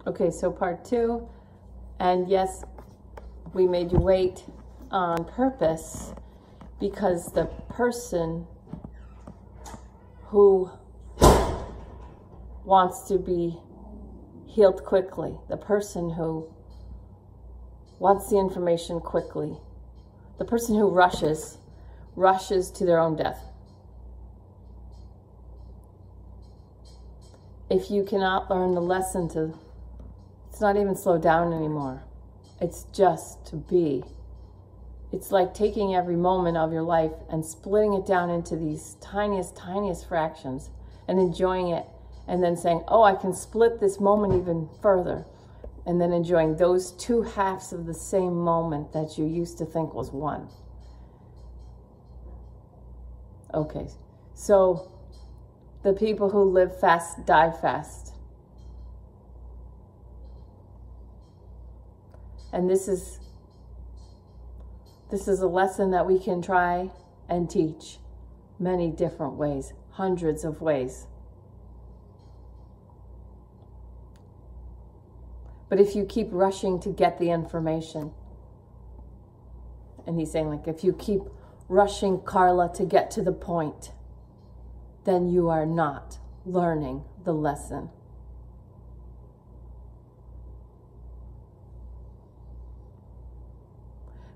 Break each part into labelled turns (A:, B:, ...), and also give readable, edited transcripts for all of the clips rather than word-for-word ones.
A: Okay, so part 2, and yes, we made you wait on purpose because the person who wants to be healed quickly, the person who wants the information quickly, the person who rushes to their own death. If you cannot learn the lesson to, it's not even slow down anymore. It's just to be. It's like taking every moment of your life and splitting it down into these tiniest fractions and enjoying it, and then saying, oh, I can split this moment even further, and then enjoying those 2 halves of the same moment that you used to think was one. Okay, so the people who live fast die fast. And this is a lesson that we can try and teach many different ways, hundreds of ways. But if you keep rushing to get the information, and he's saying, like, if you keep rushing, Carla, to get to the point, then you are not learning the lesson.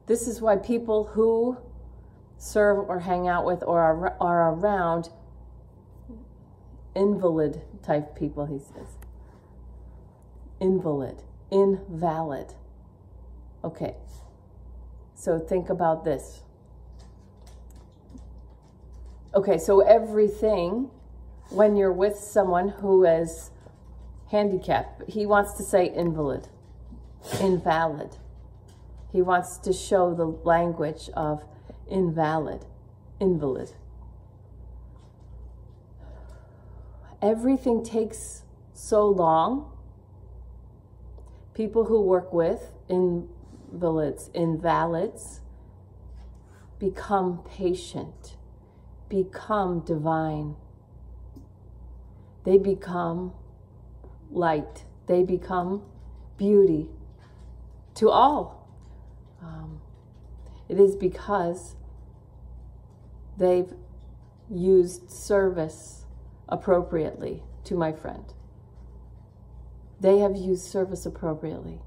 A: This is why people who serve or hang out with or are around invalid type people, he says. Invalid, invalid. Okay, so think about this. Okay, so everything, when you're with someone who is handicapped, he wants to say invalid, invalid. He wants to show the language of invalid, invalid. Everything takes so long. People who work with invalids, become patient, become divine. They become light. They become beauty to all. It is because they've used service appropriately to my friend. They have used service appropriately.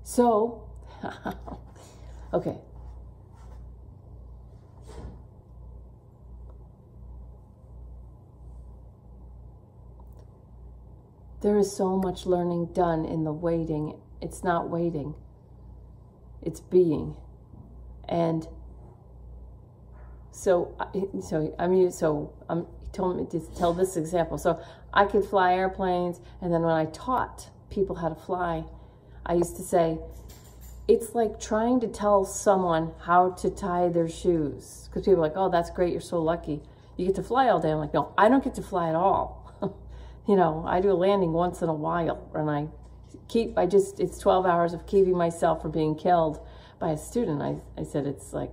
A: So, okay. There is so much learning done in the waiting. It's not waiting. It's being. And so he told me to tell this example. So I could fly airplanes, and then when I taught people how to fly, I used to say, it's like trying to tell someone how to tie their shoes. Because people are like, oh, that's great, you're so lucky. You get to fly all day. I'm like, no, I don't get to fly at all. You know, I do a landing once in a while, and it's 12 hours of keeping myself from being killed by a student. I said, it's like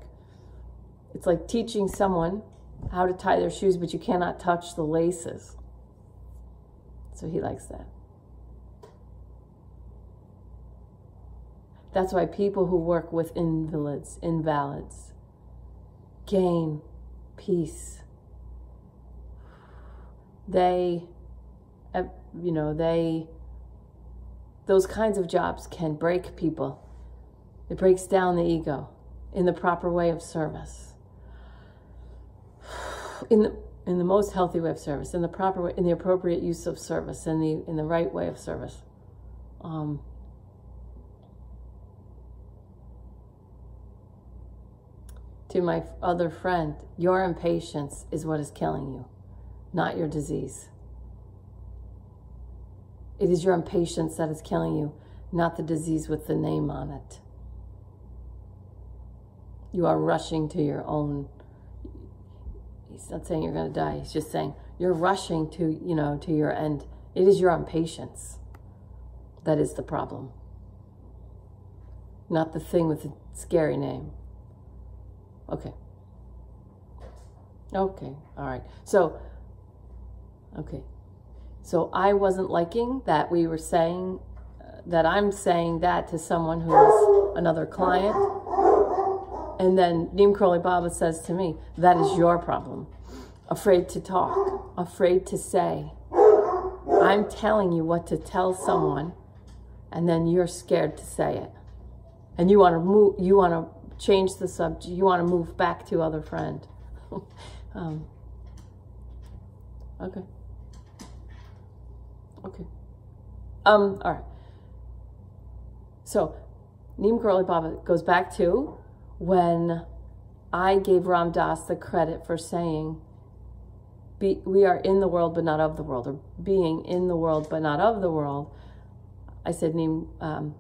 A: teaching someone how to tie their shoes, but you cannot touch the laces. So he likes that. That's why people who work with invalids, gain peace. Those kinds of jobs can break people. It breaks down the ego in the proper way of service. In the most healthy way of service, in the proper way, in the appropriate use of service, in the right way of service. To my other friend, your impatience is what is killing you, not your disease. It is your impatience that is killing you, not the disease with the name on it. You are rushing to your own. He's not saying you're going to die. He's just saying you're rushing to your end. It is your impatience that is the problem, not the thing with the scary name. Okay. Okay. All right. So, okay. So I wasn't liking that we were saying, that I'm saying that to someone who is another client. And then Neem Karoli Baba says to me, that is your problem. Afraid to talk, afraid to say. I'm telling you what to tell someone, and then you're scared to say it. And you want to move, you want to change the subject, you want to move back to other friend. Okay. Okay. All right. So, Neem Karoli Baba goes back to when I gave Ram Dass the credit for saying, we are in the world but not of the world, or being in the world but not of the world. I said Neem, Ram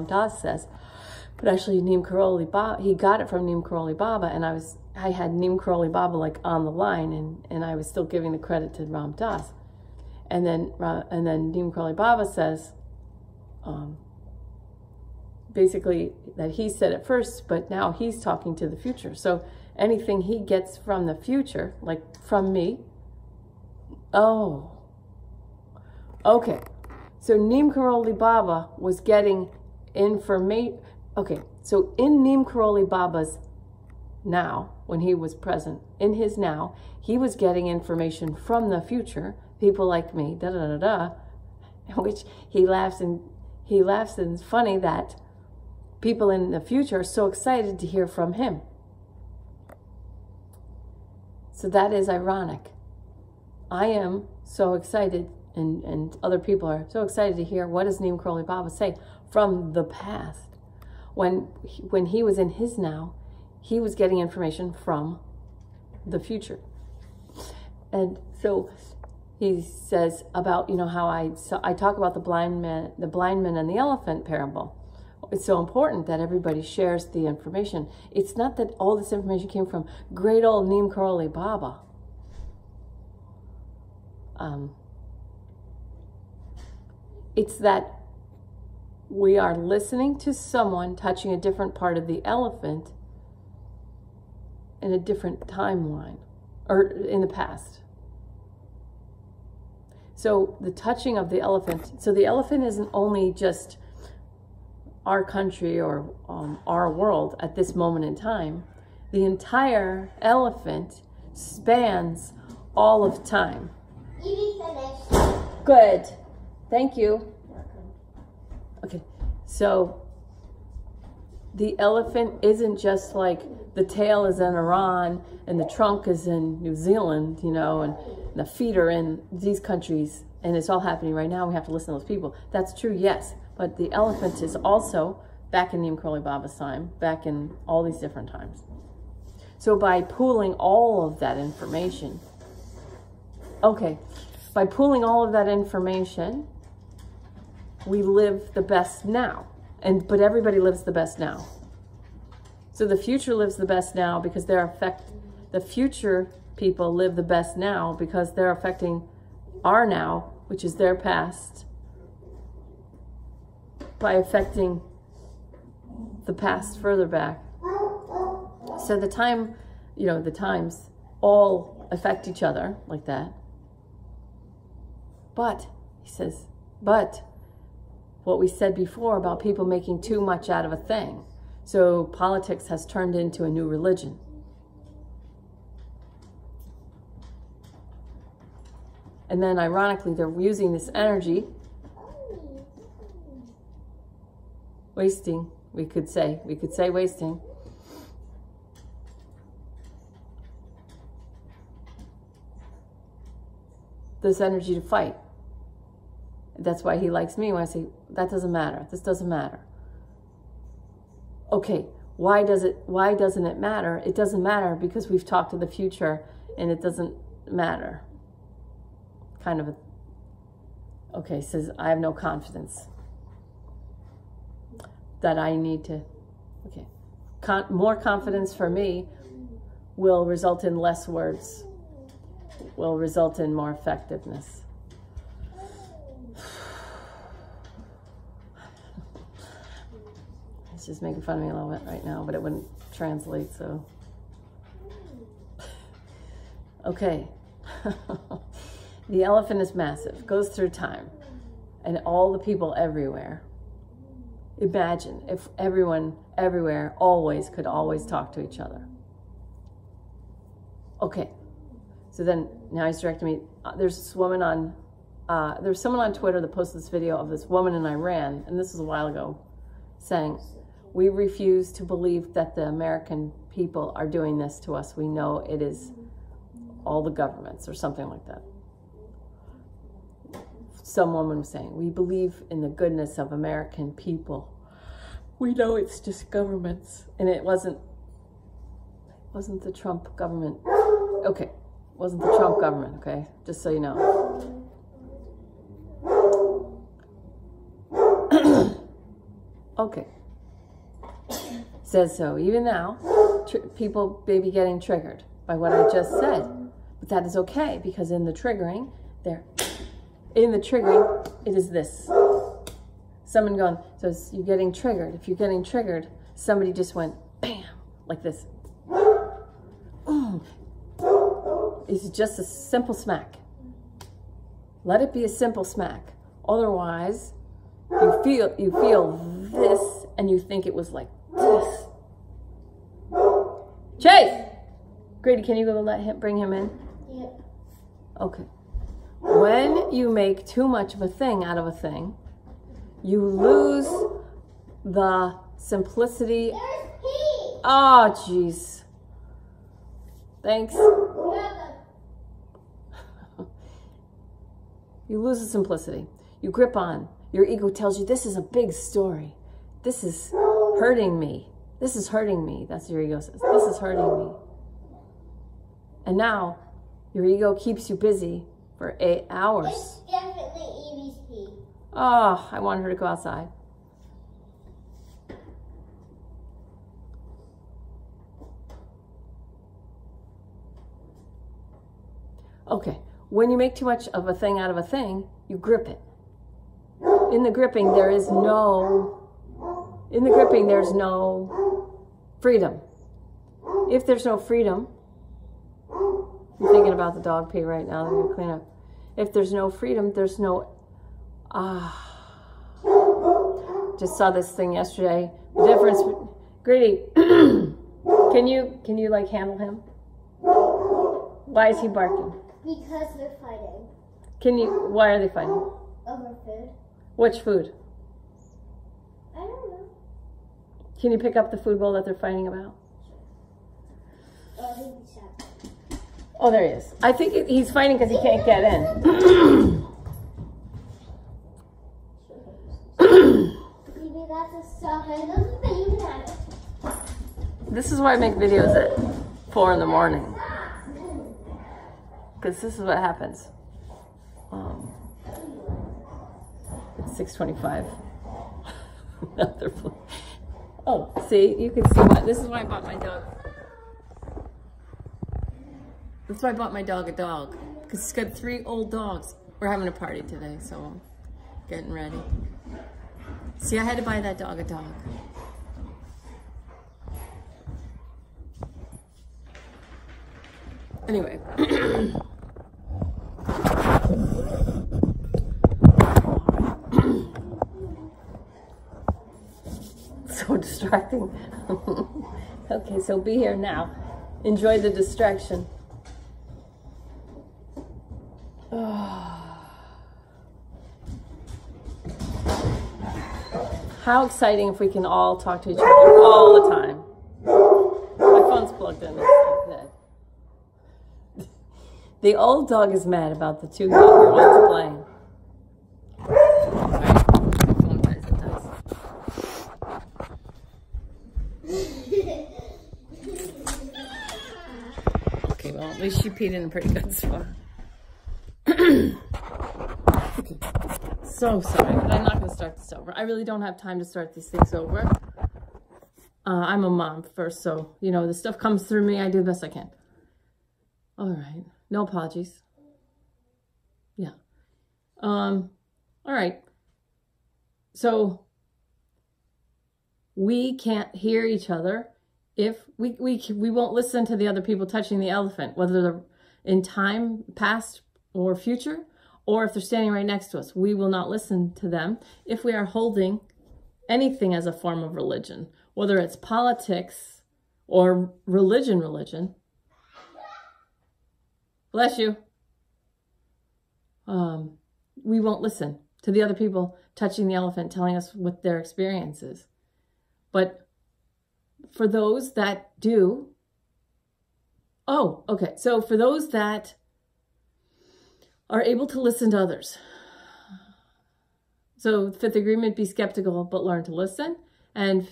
A: Dass says, but actually Neem Karoli Baba, he got it from Neem Karoli Baba, and I had Neem Karoli Baba like on the line, and I was still giving the credit to Ram Dass. And then Neem Karoli Baba says, basically that he said it first, but now he's talking to the future. So anything he gets from the future, like from me, oh, okay. So Neem Karoli Baba was getting information. Okay, so in Neem Karoli Baba's now, when he was present, in his now, he was getting information from the future, people like me, which he laughs, and it's funny that people in the future are so excited to hear from him. So that is ironic. I am so excited, and other people are so excited to hear what does Neem Karoli Baba say from the past. When he was in his now, he was getting information from the future. And so he says about, how I talk about the blind man and the elephant parable. It's so important that everybody shares the information. It's not that all this information came from great old Neem Karoli Baba. It's that we are listening to someone touching a different part of the elephant in a different timeline, or in the past. So the touching of the elephant, so the elephant isn't only just our country or our world at this moment in time. The entire elephant spans all of time. Good. Thank you. Okay, so the elephant isn't just like the tail is in Iran and the trunk is in New Zealand, and the feet are in these countries, and it's all happening right now. We have to listen to those people. That's true, yes. But the elephant is also back in Neem Karoli Baba's time, back in all these different times. So by pooling all of that information, by pooling all of that information, we live the best now. But everybody lives the best now. So the future lives the best now because the future people live the best now because they're affecting our now, which is their past, by affecting the past further back. So the time, the times all affect each other like that. But, he says, but what we said before about people making too much out of a thing. So politics has turned into a new religion. And then ironically, they're using this energy, wasting, we could say wasting. This energy to fight. That's why he likes me when I say, that doesn't matter. This doesn't matter. Okay, why doesn't it matter? It doesn't matter because we've talked to the future and it doesn't matter. Kind of okay, says, I have no confidence that I need to, okay. More confidence for me will result in less words, will result in more effectiveness. It's just making fun of me a little bit right now, but it wouldn't translate, so. Okay. The elephant is massive, goes through time, and all the people everywhere. Imagine if everyone everywhere could always talk to each other. Okay, so then now he's directing me. There's this woman on, there's someone on Twitter that posted this video of this woman in Iran, and this was a while ago, saying, we refuse to believe that the American people are doing this to us. We know it is all the governments or something like that. Some woman was saying, we believe in the goodness of American people. We know it's just governments. And it wasn't the Trump government. Okay, wasn't the Trump government, okay? Just so you know. Okay. Says so. Even now, people may be getting triggered by what I just said. But that is okay, because in the triggering, it is this. Someone going, so you're getting triggered. If you're getting triggered, somebody just went, bam, like this. It's just a simple smack. Let it be a simple smack. Otherwise, you feel this, and you think it was like this. Chase! Grady, can you go bring him in?
B: Yep.
A: Okay. When you make too much of a thing out of a thing, you lose the simplicity.
B: There's pee.
A: Oh, jeez. Thanks. You lose the simplicity. You grip on. Your ego tells you, this is a big story. This is hurting me. This is hurting me. That's what your ego says. This is hurting me. And now, your ego keeps you busy for 8 hours.
B: It's definitely Evie's pee.
A: Oh, I want her to go outside. Okay, when you make too much of a thing out of a thing, you grip it. In the gripping, there's no freedom. If there's no freedom, I'm thinking about the dog pee right now that I'm gonna clean up. If there's no freedom, there's no, just saw this thing yesterday. The difference, Grady, can you like handle him? Why is he barking?
B: Because they're fighting.
A: Why are they fighting?
B: Over food.
A: Which food?
B: I don't know.
A: Can you pick up the food bowl that they're fighting about?
B: Oh, he's sad.
A: Oh, there he is. I think he's fighting because he can't get in.
B: Maybe that's a stuff. I don't think that you can have it.
A: This is why I make videos at 4 in the morning. Because this is what happens. It's 6:25. Oh, see, you can see why. This is why I bought my dog. That's why I bought my dog a dog. Because he's got 3 old dogs. We're having a party today, so I'm getting ready. See, I had to buy that dog a dog. Anyway. So distracting. Okay, so be here now. Enjoy the distraction. How exciting if we can all talk to each other all the time. My phone's plugged in. It's dead. The old dog is mad about the 2 younger ones playing. Okay, well, at least she peed in a pretty good spot. Okay. So sorry, but I'm not going to start this over. I really don't have time to start these things over. I'm a mom first, so, you know, the stuff comes through me. I do the best I can. All right. No apologies. Yeah. All right. So we can't hear each other if we won't listen to the other people touching the elephant, whether they're in time, past, or future, or if they're standing right next to us. We will not listen to them if we are holding anything as a form of religion, whether it's politics or religion. Bless you. We won't listen to the other people touching the elephant, telling us what their experience is. But for those that do, so for those that are able to listen to others. So fifth agreement, be skeptical, but learn to listen. And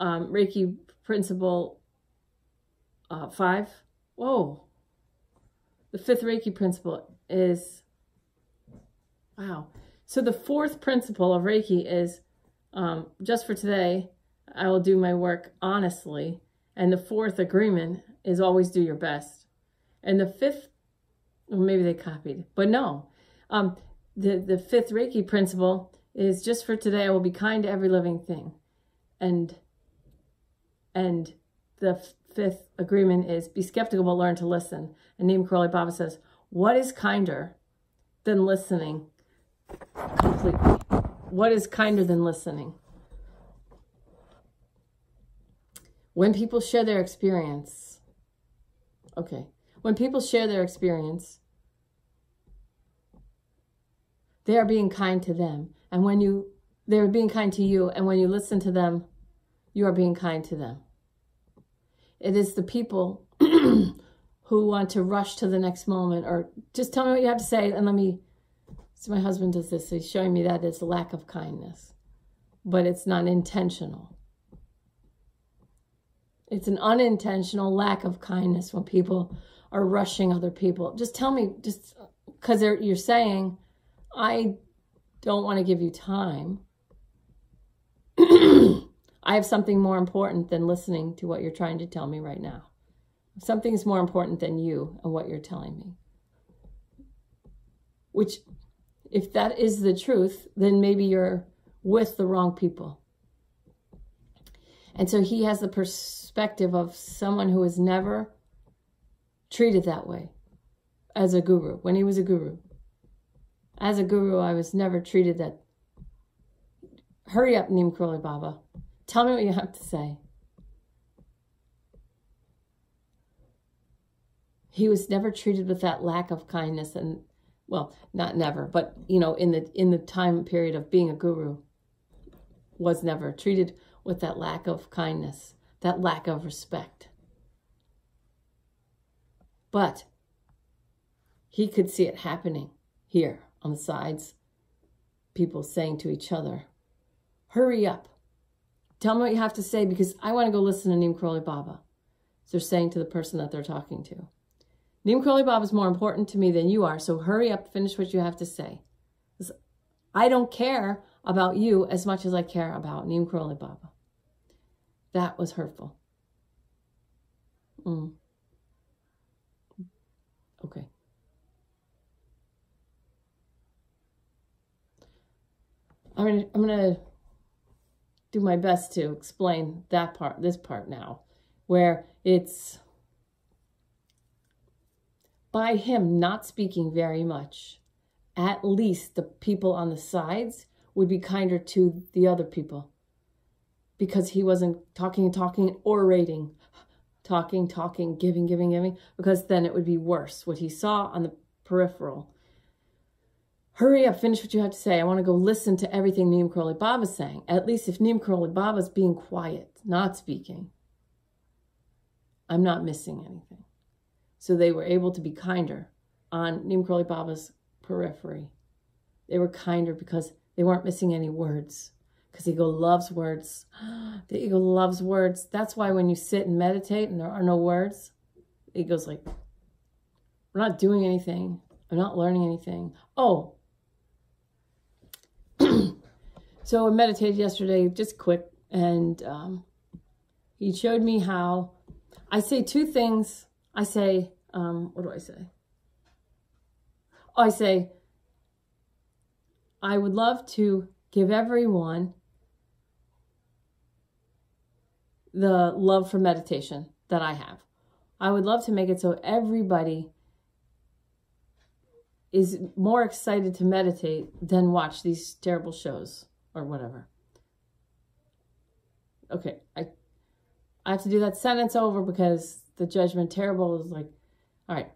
A: Reiki principle 5. Whoa. The fifth Reiki principle is, wow. So the fourth principle of Reiki is, just for today, I will do my work honestly. And the fourth agreement is always do your best. And the fifth, well, maybe they copied, but no. The fifth Reiki principle is just for today, I will be kind to every living thing. And the fifth agreement is be skeptical, but learn to listen. And Neem Karoli Baba says, what is kinder than listening completely? What is kinder than listening? When people share their experience, when people share their experience, they are being kind to them. And when they're being kind to you, and when you listen to them, you are being kind to them. It is the people who want to rush to the next moment, or just tell me what you have to say, and so my husband does this, so he's showing me that it's a lack of kindness, but it's not intentional. It's an unintentional lack of kindness when people are rushing other people. Just tell me, just because you're saying, I don't want to give you time. I have something more important than listening to what you're trying to tell me right now. Something's more important than you and what you're telling me. Which, if that is the truth, then maybe you're with the wrong people. And so he has the perspective of someone who was never treated that way as a guru, when he was a guru. As a guru, I was never treated that. Hurry up, Neem Karoli Baba. Tell me what you have to say. He was never treated with that lack of kindness, and, well, not never, but, you know, in the time period of being a guru, was never treated with that lack of kindness, that lack of respect. But he could see it happening here on the sides. People saying to each other, hurry up. Tell me what you have to say, because I want to go listen to Neem Karoli Baba. So they're saying to the person that they're talking to. Neem Karoli Baba is more important to me than you are, so hurry up, finish what you have to say. I don't care about you as much as I care about Neem Karoli Baba. That was hurtful. Okay. I'm gonna do my best to explain that part, this part now, where it's by him not speaking very much, at least the people on the sides would be kinder to the other people, because he wasn't talking, orating, talking, giving, because then it would be worse. What he saw on the peripheral. Hurry up, finish what you have to say. I want to go listen to everything Neem Karoli Baba is saying. At least if Neem Karoli Baba is being quiet, not speaking, I'm not missing anything. So they were able to be kinder on Neem Karoli Baba's periphery. They were kinder because they weren't missing any words. Because the ego loves words. The ego loves words. That's why when you sit and meditate and there are no words, the ego's like, we're not doing anything. I'm not learning anything. Oh. So I meditated yesterday, just quick, and he showed me how I say two things. I say, what do I say? Oh, I say, I would love to give everyone the love for meditation that I have. I would love to make it so everybody is more excited to meditate than watch these terrible shows or whatever. Okay, I have to do that sentence over because the judgment terrible is like, all right,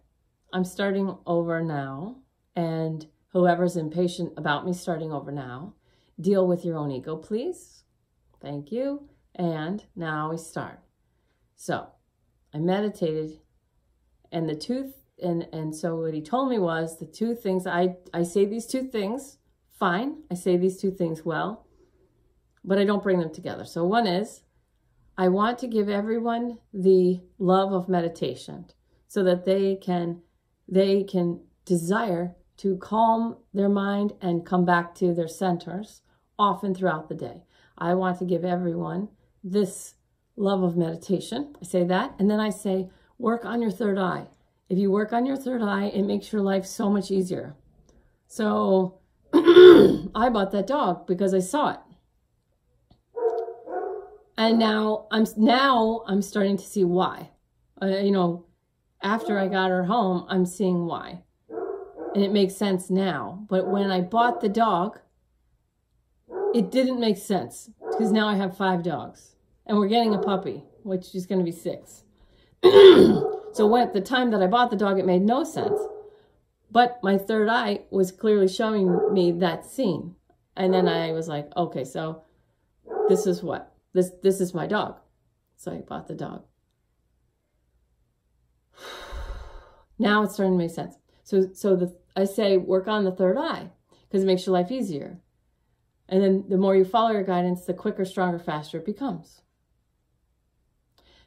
A: I'm starting over now, and whoever's impatient about me starting over now, deal with your own ego, please. Thank you. And now we start. So I meditated, and so what he told me was the two things, I say these two things, fine. I say these two things well, but I don't bring them together. So one is, I want to give everyone the love of meditation so that they can desire to calm their mind and come back to their centers often throughout the day. I want to give everyone this love of meditation. I say that. And then I say, work on your third eye. If you work on your third eye, it makes your life so much easier. So I bought that dog because I saw it. And now I'm starting to see why. After I got her home, I'm seeing why. And it makes sense now. But when I bought the dog, it didn't make sense because now I have 5 dogs. And we're getting a puppy, which is going to be 6. So at the time that I bought the dog, it made no sense. But my third eye was clearly showing me that scene. And then I was like, okay, so this is what? This is my dog. So I bought the dog. Now it's starting to make sense. So I say work on the third eye because it makes your life easier. And then the more you follow your guidance, the quicker, stronger, faster it becomes.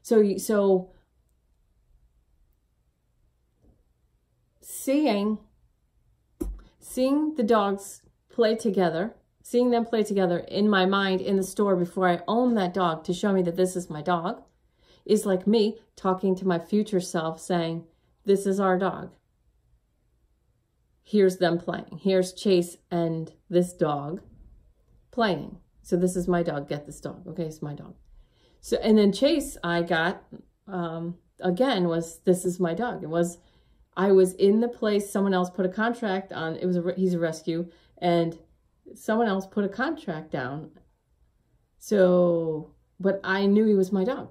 A: So seeing the dogs play together, seeing them play together in my mind in the store before I own that dog to show me that this is my dog is like me talking to my future self saying, this is our dog. Here's them playing. Here's Chase and this dog playing. So this is my dog. Get this dog. Okay, it's my dog. So, and then Chase I got, again, this is my dog. I was in the place, someone else put a contract on, he's a rescue, and someone else put a contract down. So, but I knew he was my dog.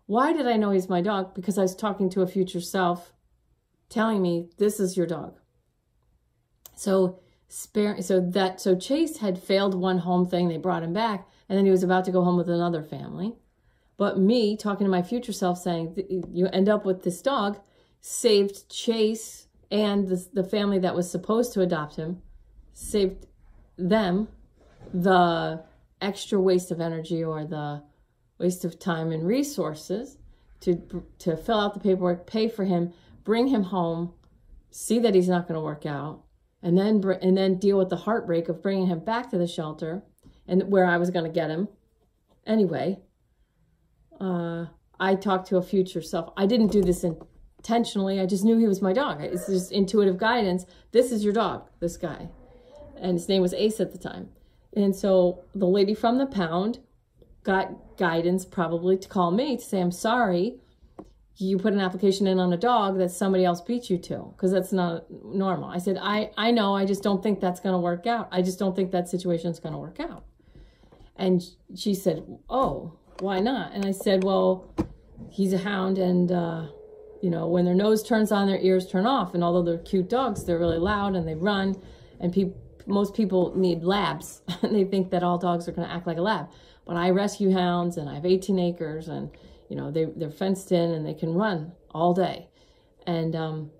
A: Why did I know he's my dog? Because I was talking to a future self telling me, this is your dog. So Chase had failed one home thing. They brought him back, and then he was about to go home with another family. But me talking to my future self saying, you end up with this dog, saved Chase and the family that was supposed to adopt him, saved them the extra waste of energy or the waste of time and resources to fill out the paperwork, pay for him, bring him home, see that he's not going to work out, and then deal with the heartbreak of bringing him back to the shelter and where I was going to get him. Anyway, I talked to a future self. I didn't do this intentionally. I just knew he was my dog. It's just intuitive guidance. This is your dog, this guy. And his name was Ace at the time. And so the lady from the pound got guidance probably to call me to say, I'm sorry, you put an application in on a dog that somebody else beat you to, because that's not normal. I said, I know, I just don't think that's going to work out. I just don't think that situation is going to work out. And she said, oh, why not? And I said, well, he's a hound, and when their nose turns on, their ears turn off. And although they're cute dogs, they're really loud and they run. And most people need labs. And they think that all dogs are going to act like a lab. But I rescue hounds, and I have 18 acres, and they're fenced in and they can run all day. And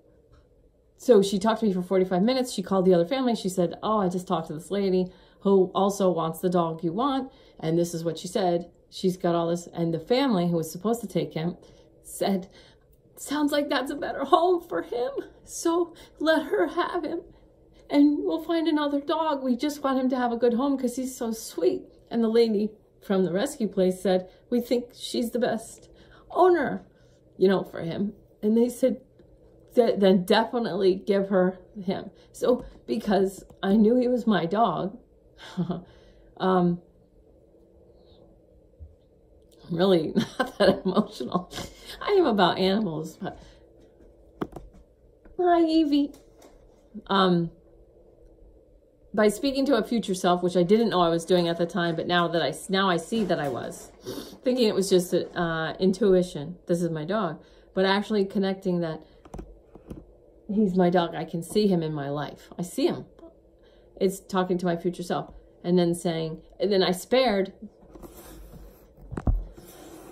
A: so she talked to me for 45 minutes. She called the other family. She said, oh, I just talked to this lady who also wants the dog you want. And this is what she said. She's got all this. And the family who was supposed to take him said, sounds like that's a better home for him. So let her have him. And we'll find another dog. We just want him to have a good home because he's so sweet. And the lady from the rescue place said, we think she's the best owner, for him. And they said, then definitely give her him. So because I knew he was my dog, I'm really not that emotional. I am about animals, but hi, Evie. by speaking to a future self, which I didn't know I was doing at the time, but now I see that I was thinking it was just intuition. This is my dog, but actually connecting that he's my dog. I can see him in my life. I see him. It's talking to my future self, and then saying, and then I spared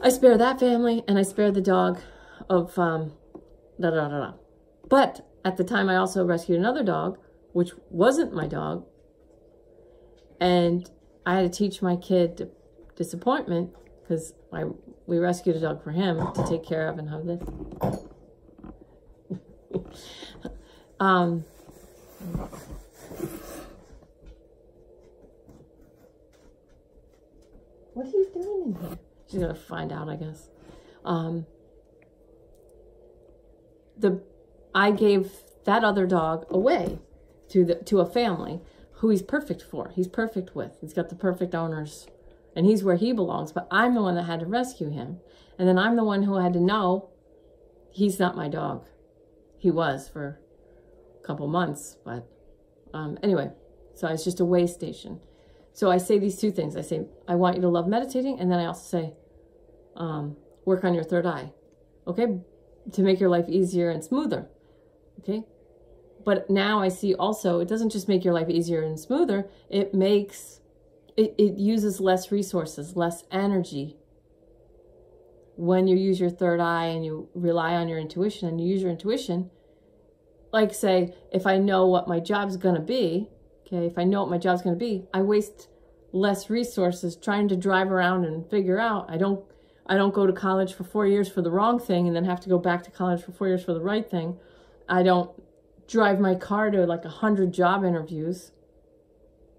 A: that family, and I spared the dog of But at the time, I also rescued another dog, which wasn't my dog. And I had to teach my kid disappointment, because we rescued a dog for him to take care of and have this. What are you doing in here? She's gonna find out, I guess. I gave that other dog away to a family who he's perfect for. He's perfect with. He's got the perfect owners, and he's where he belongs. But I'm the one that had to rescue him, and then I'm the one who had to know he's not my dog. He was for a couple months, but anyway. So it's just a way station. So I say these two things. I say, I want you to love meditating, and then I also say, work on your third eye, okay, to make your life easier and smoother, okay? But now I see also, it doesn't just make your life easier and smoother, it uses less resources, less energy. When you use your third eye and you rely on your intuition and you use your intuition, like say, if I know what my job's gonna be, okay, if I know what my job's gonna be, I waste less resources trying to drive around and figure out. I don't go to college for 4 years for the wrong thing and then have to go back to college for 4 years for the right thing. I don't drive my car to like 100 job interviews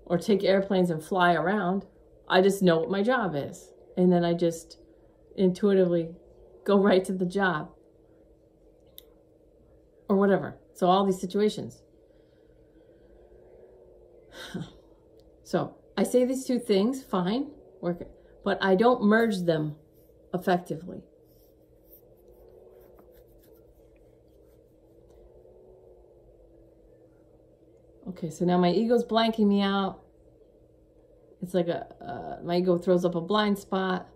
A: or take airplanes and fly around. I just know what my job is. And then I just intuitively go right to the job or whatever. So all these situations. So I say these two things, fine, work, but I don't merge them effectively. Okay, so now my ego's blanking me out. It's like my ego throws up a blind spot.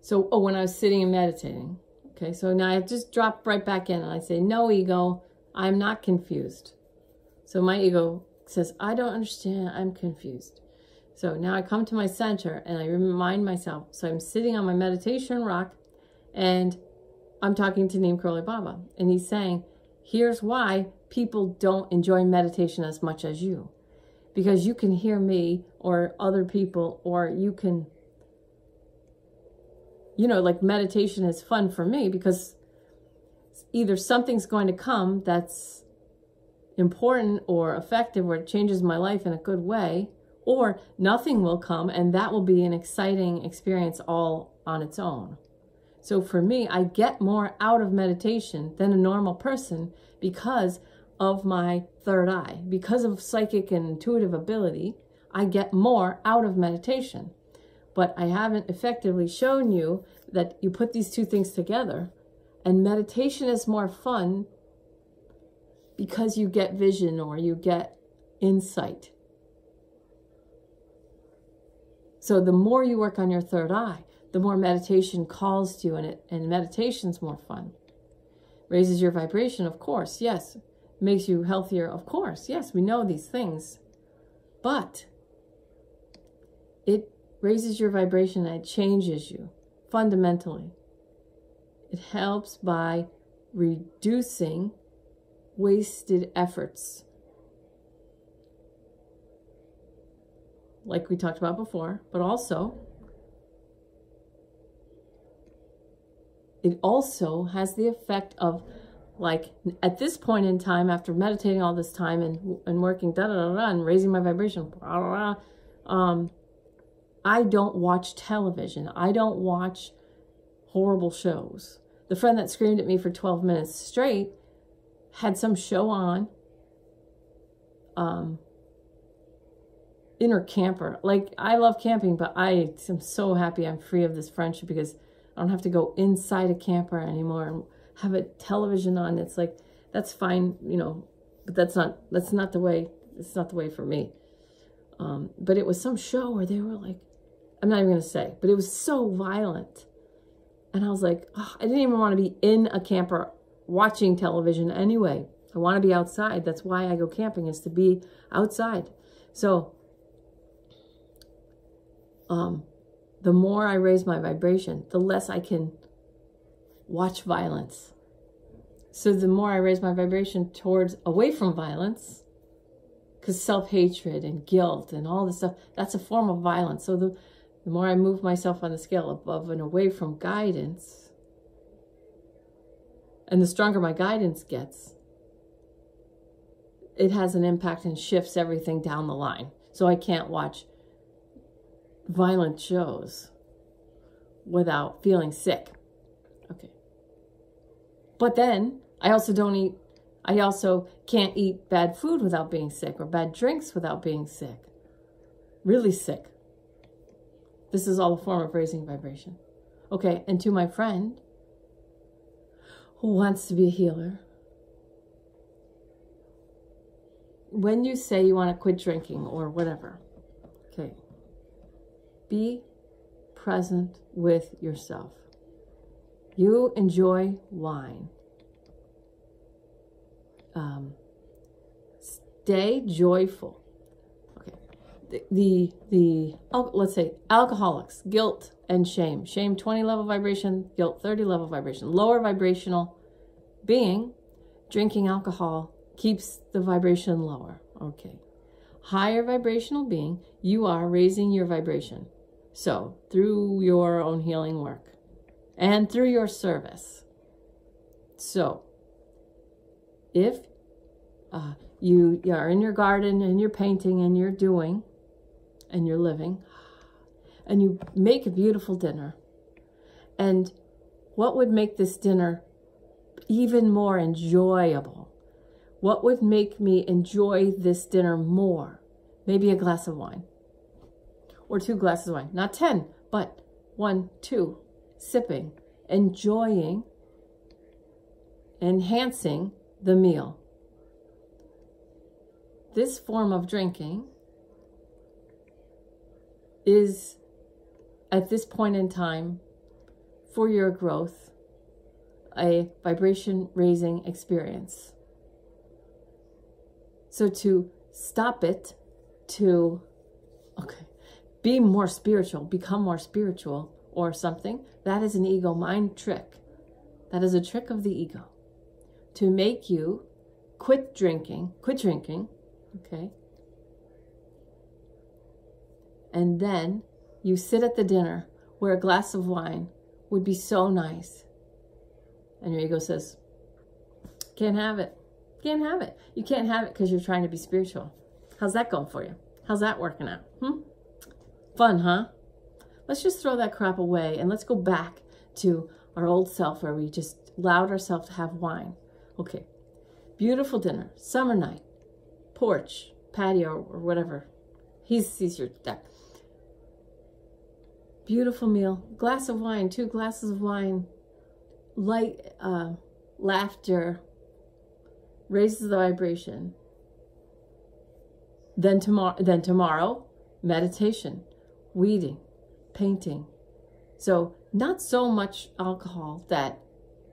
A: So, when I was sitting and meditating, okay, so now I just drop right back in and I say, no, ego, I'm not confused. So my ego says, I don't understand, I'm confused. So now I come to my center and I remind myself. So I'm sitting on my meditation rock and I'm talking to Neem Karoli Baba. And he's saying, here's why people don't enjoy meditation as much as you. Because you can hear me or other people, or you can, like meditation is fun for me because either something's going to come that's important or effective or it changes my life in a good way, or nothing will come and that will be an exciting experience all on its own. So for me, I get more out of meditation than a normal person because of my third eye. Because of psychic and intuitive ability, I get more out of meditation. But I haven't effectively shown you that you put these two things together, and meditation is more fun because you get vision or you get insight. So the more you work on your third eye, the more meditation calls to you, and meditation's more fun. Raises your vibration, of course, yes. Makes you healthier, of course, yes, we know these things. But it raises your vibration and it changes you fundamentally. It helps by reducing wasted efforts. Like we talked about before, but also it also has the effect of, like, at this point in time, after meditating all this time and working and raising my vibration, I don't watch television. I don't watch horrible shows. The friend that screamed at me for 12 minutes straight had some show on, inner camper. Like, I love camping, but I am so happy I'm free of this friendship because I don't have to go inside a camper anymore and have a television on. It's like, that's fine, you know, but that's not the way, it's not the way for me. But it was some show where they were like, I'm not even going to say, but it was so violent. And I was like, oh, I didn't even want to be in a camper watching television anyway. I want to be outside. That's why I go camping, is to be outside. So, the more I raise my vibration, the less I can watch violence. So the more I raise my vibration towards away from violence, because self-hatred and guilt and all this stuff, that's a form of violence. So the more I move myself on the scale above and away from guidance, and the stronger my guidance gets, it has an impact and shifts everything down the line. So I can't watch violent shows without feeling sick. Okay. But then I also can't eat bad food without being sick, or bad drinks without being sick. Really sick. This is all a form of raising vibration. Okay, and to my friend who wants to be a healer, when you say you want to quit drinking or whatever, okay, be present with yourself. You enjoy wine. Stay joyful. Okay. Let's say alcoholics, guilt and shame. Shame 20 level vibration, guilt 30 level vibration. Lower vibrational being, drinking alcohol keeps the vibration lower. Okay. Higher vibrational being, you are raising your vibration. So, through your own healing work and through your service. So, if you are in your garden and you're painting and you're doing and you're living, and you make a beautiful dinner, and what would make this dinner even more enjoyable? What would make me enjoy this dinner more? Maybe a glass of wine. Or 2 glasses of wine. Not 10, but 1, 2. Sipping, enjoying, enhancing the meal. This form of drinking is, at this point in time, for your growth, a vibration raising experience. So to stop it, to, okay, be more spiritual, become more spiritual or something, that is an ego mind trick. That is a trick of the ego to make you quit drinking, okay? And then you sit at the dinner where a glass of wine would be so nice. And your ego says, can't have it. Can't have it. You can't have it because you're trying to be spiritual. How's that going for you? How's that working out? Fun, huh? Let's just throw that crap away and let's go back to our old self where we just allowed ourselves to have wine. Okay. Beautiful dinner. Summer night. Porch. Patio or whatever. He sees your deck. Beautiful meal. Glass of wine. 2 glasses of wine. Light laughter. Raises the vibration. Then tomorrow, meditation, weeding, painting. So not so much alcohol that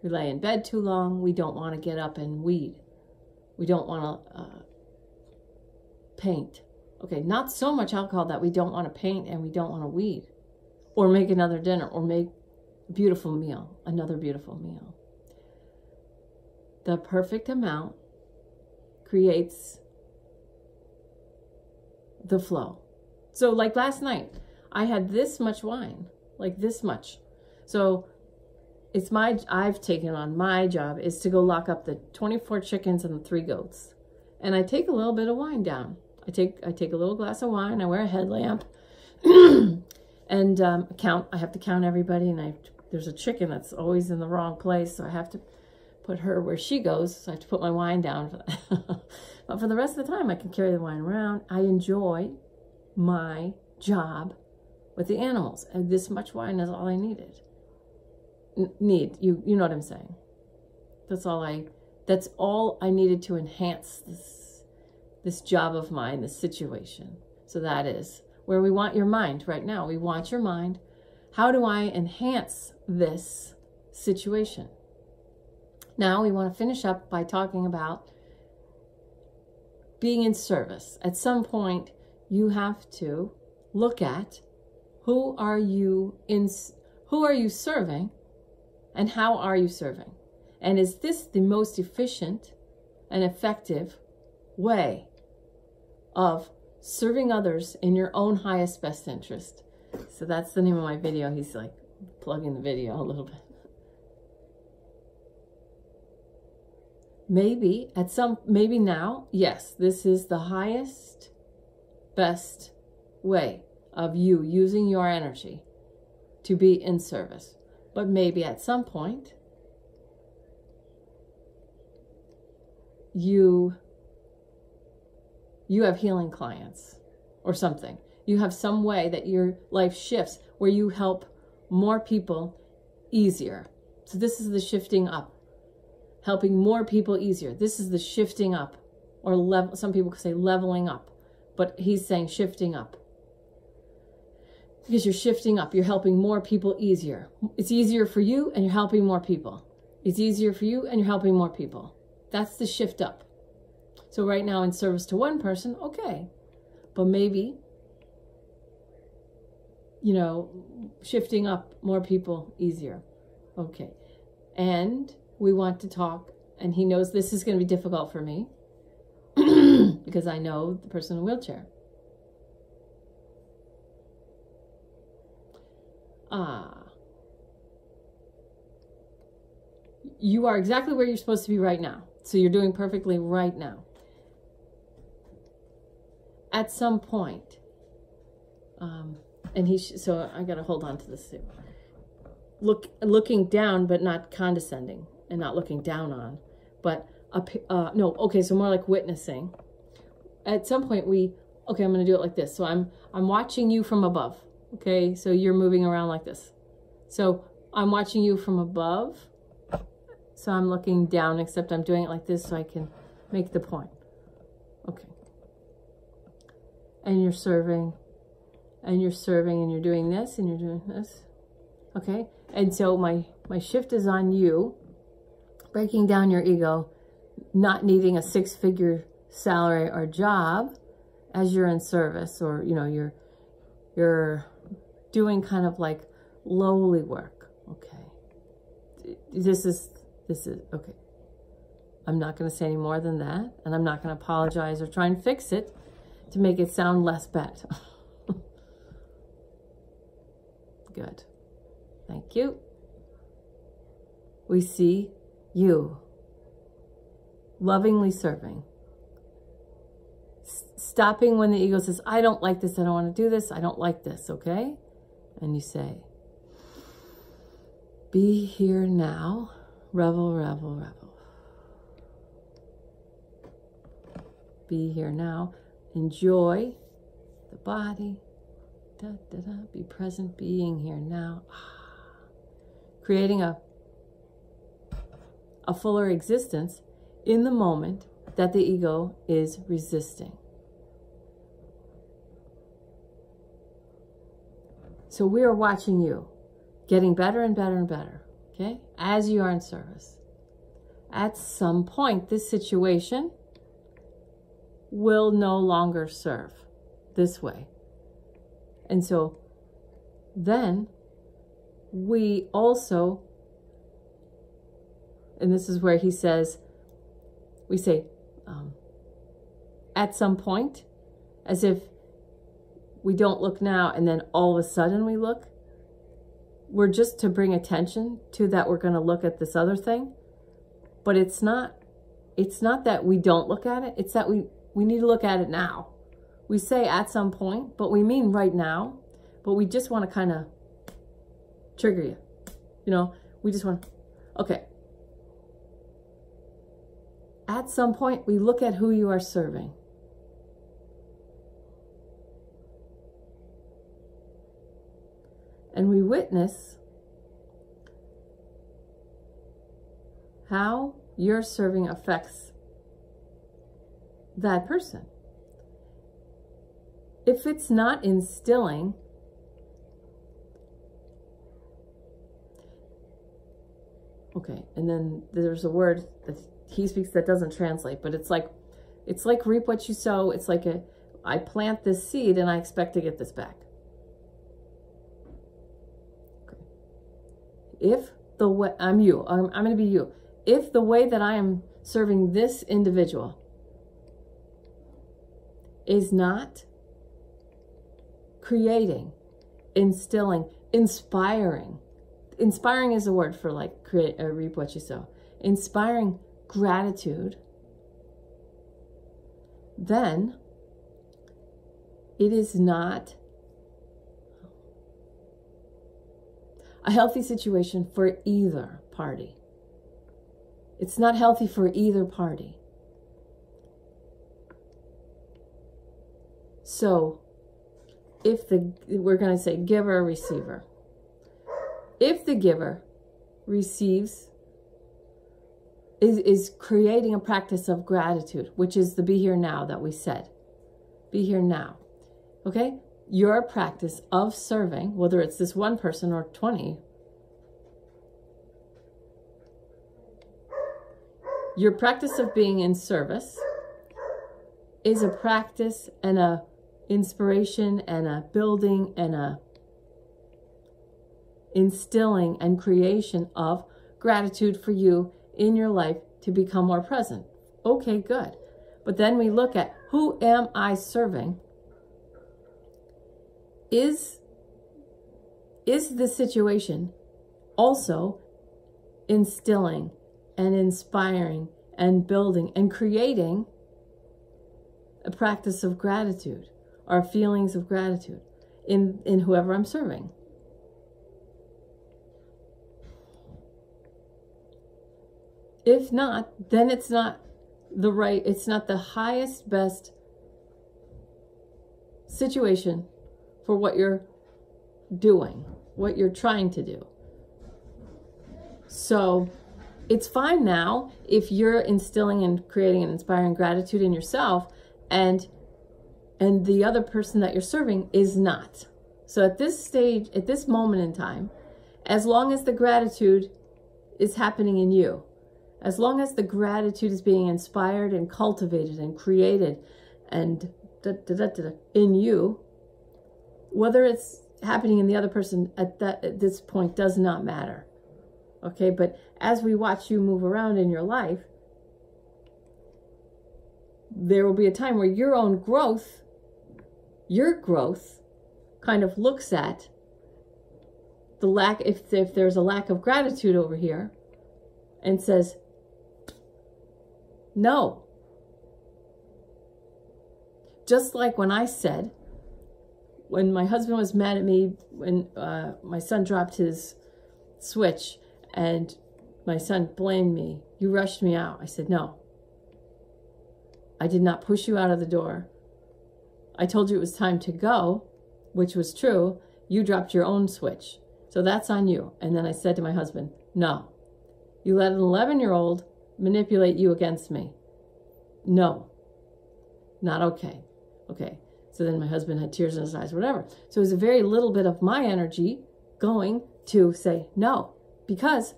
A: we lay in bed too long. We don't want to get up and weed. We don't want to paint. Okay, not so much alcohol that we don't want to paint and we don't want to weed. Or make another dinner or make a beautiful meal, another beautiful meal. The perfect amount creates the flow. So like last night, I had this much wine, like this much. So it's I've taken on my job is to go lock up the 24 chickens and the 3 goats. And I take a little bit of wine down. I take a little glass of wine. I wear a headlamp and I have to count everybody. And there's a chicken that's always in the wrong place. So I have to put her where she goes. So I have to put my wine down for that. But for the rest of the time, I can carry the wine around. I enjoy my job with the animals. And this much wine is all I needed. You know what I'm saying? That's all I needed to enhance this job of mine, this situation. So that is where we want your mind right now. We want your mind. How do I enhance this situation? Now we want to finish up by talking about being in service. At some point, you have to look at who are you serving and how are you serving? And is this the most efficient and effective way of serving others in your own highest best interest? So that's the name of my video. He's like plugging the video a little bit. Maybe now, yes, this is the highest, best way of you using your energy to be in service. But maybe at some point, you have healing clients or something. You have some way that your life shifts where you help more people easier. So this is the shifting up. Helping more people easier. This is the shifting up, or level. Some people could say leveling up, but he's saying shifting up. Because you're shifting up, you're helping more people easier. It's easier for you and you're helping more people. It's easier for you and you're helping more people. That's the shift up. So right now in service to one person, okay. But maybe, you know, shifting up more people easier. Okay. And we want to talk, and he knows this is going to be difficult for me because I know the person in a wheelchair. You are exactly where you're supposed to be right now. So you're doing perfectly right now. At some point, so I got to hold on to this too. Looking down, but not condescending, and not looking down on, but so more like witnessing. At some point I'm going to do it like this. So I'm watching you from above. Okay, so you're moving around like this. So I'm watching you from above. So I'm looking down, except I'm doing it like this so I can make the point. Okay. And you're serving, and you're serving, and you're doing this, and you're doing this. Okay. And so my shift is on you, breaking down your ego, not needing a 6-figure salary or job as you're in service, or, you know, you're doing kind of like lowly work. Okay. This is okay. I'm not going to say any more than that, and I'm not going to apologize or try and fix it to make it sound less bad. Good. Thank you. We see you lovingly serving. Stopping when the ego says, I don't like this, I don't want to do this, I don't like this, okay? And you say, be here now, revel, revel, revel. Be here now, enjoy the body, be present, being here now. Creating a fuller existence in the moment that the ego is resisting. So we are watching you getting better and better and better, okay? As you are in service. At some point, this situation will no longer serve this way. And so then we also, and this is where he says, we say, at some point, as if we don't look now and then all of a sudden we look. We're just to bring attention to that we're going to look at this other thing. But it's not that we don't look at it. It's that we need to look at it now. We say at some point, but we mean right now. But we just want to kind of trigger you. You know, we just want, okay. At some point, we look at who you are serving. And we witness how you're serving affects that person. If it's not instilling, okay, and then there's a word that he speaks that doesn't translate, but it's like reap what you sow. It's like I plant this seed and I expect to get this back. Okay. If the way I'm going to be you. If the way that I am serving this individual is not creating, instilling, inspiring is a word for like create or reap what you sow. Inspiring gratitude, then it is not a healthy situation for either party. It's not healthy for either party. So if we're going to say giver or receiver, if the giver receives, is creating a practice of gratitude, which is the be here now that we said. Be here now. Okay? Your practice of serving, whether it's this one person or 20, your practice of being in service is a practice and a inspiration and a building and a instilling and creation of gratitude for you in your life to become more present. Okay, good. But then we look at, who am I serving? Is this situation also instilling and inspiring and building and creating a practice of gratitude or feelings of gratitude in whoever I'm serving? If not, then it's not the highest, best situation for what you're doing, what you're trying to do. So it's fine now if you're instilling and creating and inspiring gratitude in yourself and the other person that you're serving is not. So at this stage, at this moment in time, as long as the gratitude is happening in you, as long as the gratitude is being inspired and cultivated and created and in you, whether it's happening in the other person at this point does not matter. Okay, but as we watch you move around in your life, there will be a time where your own growth, kind of looks at the lack, if there's a lack of gratitude over here, and says, no. Just like when I said, when my husband was mad at me, when my son dropped his switch and my son blamed me, you rushed me out. I said, no. I did not push you out of the door. I told you it was time to go, which was true. You dropped your own switch. So that's on you. And then I said to my husband, no. You let an 11-year-old manipulate you against me. No. Not okay. Okay. So then my husband had tears in his eyes, whatever. So it was a very little bit of my energy going to say no, because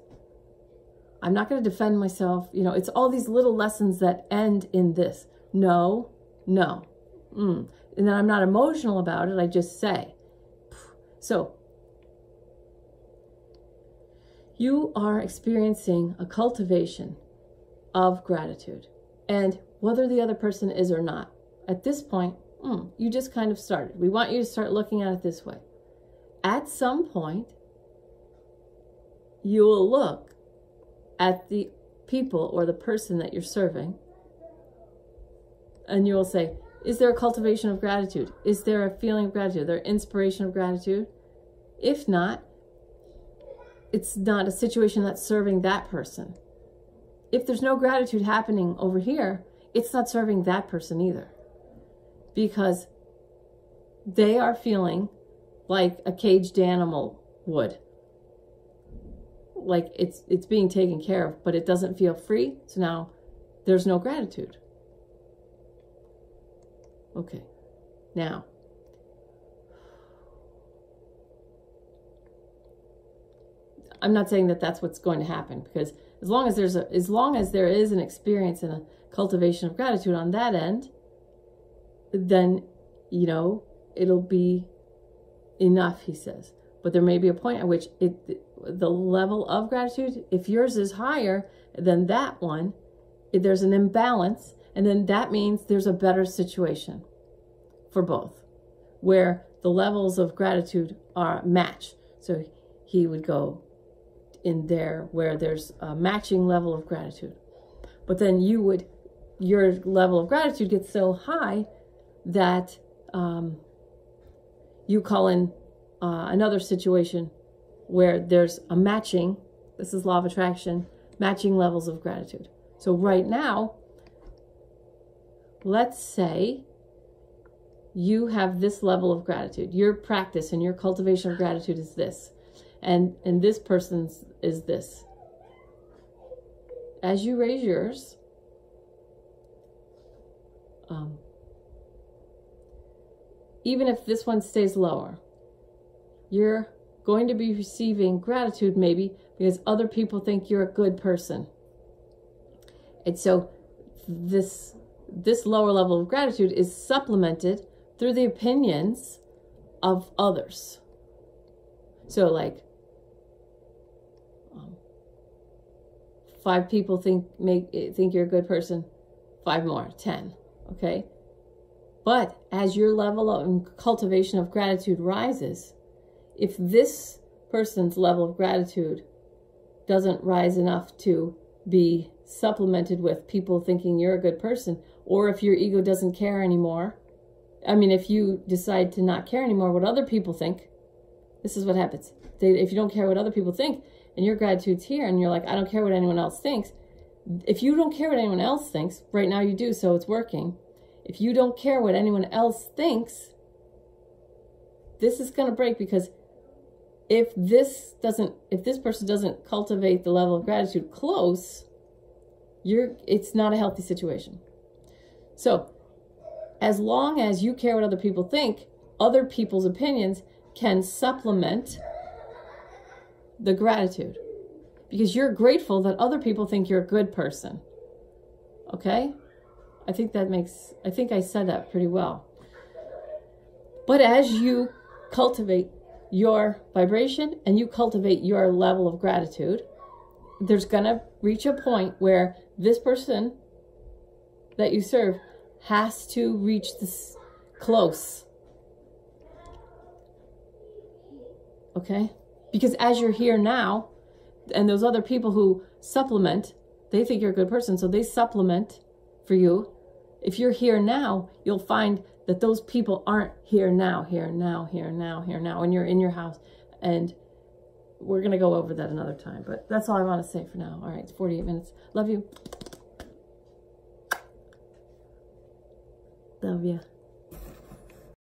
A: I'm not going to defend myself. You know, it's all these little lessons that end in this. No, no. And then I'm not emotional about it. I just say. So you are experiencing a cultivation of gratitude. And whether the other person is or not, at this point, you just kind of started. We want you to start looking at it this way. At some point, you will look at the people or the person that you're serving, and you will say, is there a cultivation of gratitude? Is there a feeling of gratitude? Is there inspiration of gratitude? If not, it's not a situation that's serving that person. If there's no gratitude happening over here, it's not serving that person either. Because they are feeling like a caged animal would. like it's being taken care of, but it doesn't feel free. So now there's no gratitude. Okay. Now, I'm not saying that that's what's going to happen, because as long as there is an experience and a cultivation of gratitude on that end, then, you know, it'll be enough, he says. But there may be a point at which the level of gratitude, if yours is higher than that one, there's an imbalance, and then that means there's a better situation for both, where the levels of gratitude are match. So he would go in there where there's a matching level of gratitude. But then your level of gratitude gets so high that you call in another situation where there's a matching, this is law of attraction, matching levels of gratitude. So right now, let's say you have this level of gratitude. Your practice and your cultivation of gratitude is this. And this person's is this. As you raise yours, even if this one stays lower, you're going to be receiving gratitude maybe because other people think you're a good person. And so this lower level of gratitude is supplemented through the opinions of others. So like 5 people think you're a good person, 5 more, 10, okay? But as your level of cultivation of gratitude rises, if this person's level of gratitude doesn't rise enough to be supplemented with people thinking you're a good person, or if your ego doesn't care anymore, I mean, if you decide to not care anymore what other people think, this is what happens. If you don't care what other people think, and your gratitude's here, and you're like, I don't care what anyone else thinks. If you don't care what anyone else thinks, right now you do, so it's working. If you don't care what anyone else thinks, this is going to break, because if this person doesn't cultivate the level of gratitude close, it's not a healthy situation. So, as long as you care what other people think, other people's opinions can supplement the gratitude, because you're grateful that other people think you're a good person. Okay? I think I said that pretty well. But as you cultivate your vibration and you cultivate your level of gratitude, there's going to reach a point where this person that you serve has to reach this close. Okay? Because as you're here now, and those other people who supplement, they think you're a good person, so they supplement for you. If you're here now, you'll find that those people aren't here now, and you're in your house. And we're going to go over that another time, but that's all I want to say for now. All right, it's 48 minutes. Love you. Love you.